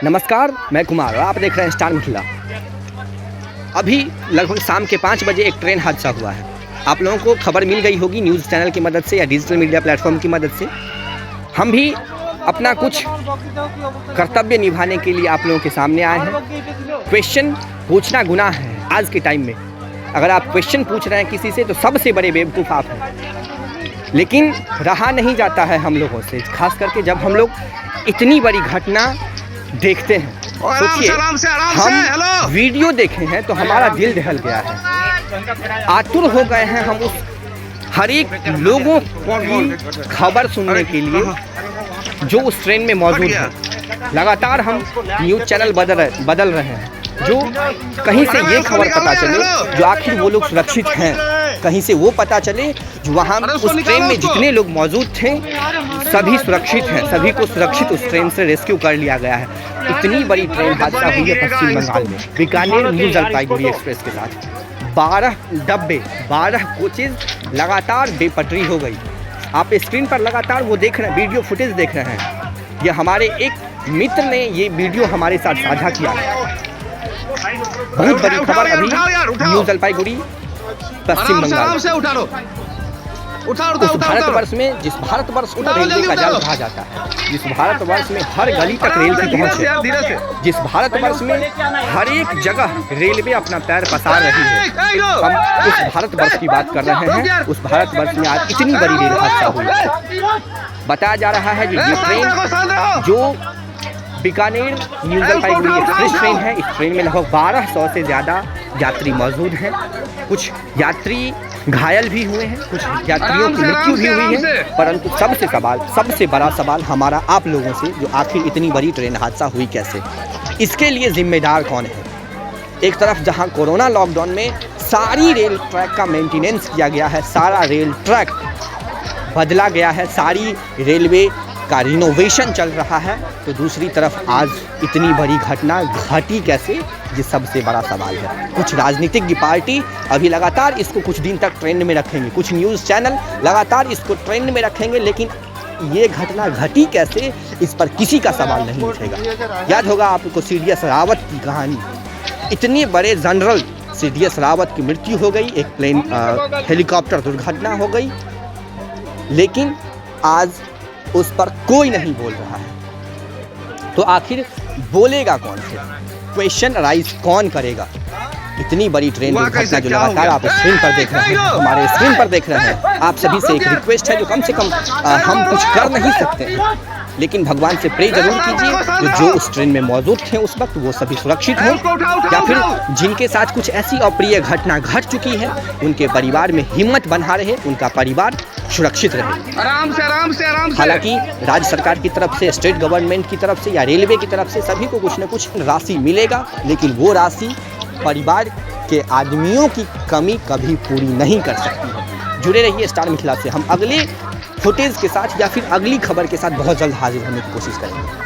नमस्कार, मैं कुमार और आप देख रहे हैं स्टार मिथिला। अभी लगभग शाम के 5 बजे एक ट्रेन हादसा हुआ है। आप लोगों को खबर मिल गई होगी न्यूज़ चैनल की मदद से या डिजिटल मीडिया प्लेटफॉर्म की मदद से। हम भी अपना कुछ कर्तव्य निभाने के लिए आप लोगों के सामने आए हैं। क्वेश्चन पूछना गुनाह है आज के टाइम में। अगर आप क्वेश्चन पूछ रहे हैं किसी से तो सबसे बड़े बेवकूफ़ आप हैं। लेकिन रहा नहीं जाता है हम लोगों से, खास करके जब हम लोग इतनी बड़ी घटना देखते हैं। सोचिए, हम वीडियो देखे हैं तो हमारा दिल दहल गया है। आतुर हो गए हैं हम उस हर एक लोगों की खबर सुनने के लिए जो उस ट्रेन में मौजूद है। लगातार हम न्यूज़ चैनल बदल रहे हैं जो कहीं से ये खबर पता चले जो आखिर वो लोग सुरक्षित हैं, कहीं से वो पता चले जो वहाँ उस ट्रेन में जितने लोग मौजूद थे सभी सुरक्षित हैं, सभी को सुरक्षित उस ट्रेन से रेस्क्यू कर लिया गया है। इतनी बड़ी ट्रेन हादसा हुई है पश्चिम बंगाल में बीकानेर न्यू जलपाईगुड़ी एक्सप्रेस के साथ। 12 डब्बे 12 कोचेज लगातार बेपटरी हो गई। आप स्क्रीन पर लगातार वो देख रहे हैं, वीडियो फुटेज देख रहे हैं। ये हमारे एक मित्र ने ये वीडियो हमारे साथ साझा किया है। बहुत बड़ी खबर अभी न्यू जलपाईगुड़ी पश्चिम बंगाल। उस भारतवर्ष में जिस भारतवर्ष को रेलवे का जाल कहा जाता है, जिस भारतवर्ष में हर गली तक रेल की पहुंच है, जिस भारतवर्ष में हर एक जगह रेलवे अपना पैर पसार रही है, हम उस भारतवर्ष की बात कर रहे हैं। उस भारतवर्ष में आज इतनी बड़ी रेल हादसा हुई है। बताया जा रहा है ये ट्रेन जो Bikaner new Jalpaiguri express train है, इस ट्रेन में लगभग 1200 से ज़्यादा यात्री मौजूद हैं। कुछ यात्री घायल भी हुए हैं, कुछ यात्रियों की मृत्यु भी हुई है। परंतु सबसे बड़ा सवाल हमारा आप लोगों से जो आखिर इतनी बड़ी ट्रेन हादसा हुई कैसे, इसके लिए जिम्मेदार कौन है। एक तरफ जहां कोरोना लॉकडाउन में सारी रेल ट्रैक का मेंटेनेंस किया गया है, सारा रेल ट्रैक बदला गया है, सारी रेलवे का रिनोवेशन चल रहा है, तो दूसरी तरफ आज इतनी बड़ी घटना घटी कैसे, ये सबसे बड़ा सवाल है। कुछ राजनीतिक पार्टी अभी लगातार इसको कुछ दिन तक ट्रेंड में रखेंगे, कुछ न्यूज़ चैनल लगातार इसको ट्रेंड में रखेंगे, लेकिन ये घटना घटी कैसे इस पर किसी का सवाल नहीं उठेगा। याद होगा आपको CDS रावत की कहानी। इतने बड़े जनरल CDS रावत की मृत्यु हो गई, एक प्लेन हेलीकॉप्टर दुर्घटना हो गई, लेकिन आज उस पर कोई नहीं बोल रहा है। तो आखिर बोलेगा कौन से, क्वेश्चन राइज कौन करेगा। इतनी बड़ी ट्रेन दुर्घटना जो लगातार आप स्क्रीन पर देख रहे हैं, हमारे स्क्रीन पर देख रहे हैं, आप सभी से एक रिक्वेस्ट है जो कम से कम हम कुछ कर नहीं सकते हैं, लेकिन भगवान से प्रे जरूर कीजिए जो उस ट्रेन में मौजूद थे उस वक्त वो सभी सुरक्षित हों, या फिर जिनके साथ कुछ ऐसी अप्रिय घटना घट चुकी है उनके परिवार में हिम्मत बना रहे, उनका परिवार सुरक्षित रहे। आराम से। हालांकि राज्य सरकार की तरफ से, स्टेट गवर्नमेंट की तरफ से या रेलवे की तरफ से सभी को कुछ न कुछ राशि मिलेगा, लेकिन वो राशि परिवार के आदमियों की कमी कभी पूरी नहीं कर सकती है। जुड़े रहिए स्टार मिथिला से, हम अगले फुटेज के साथ या फिर अगली खबर के साथ बहुत जल्द हाजिर होने की कोशिश करेंगे।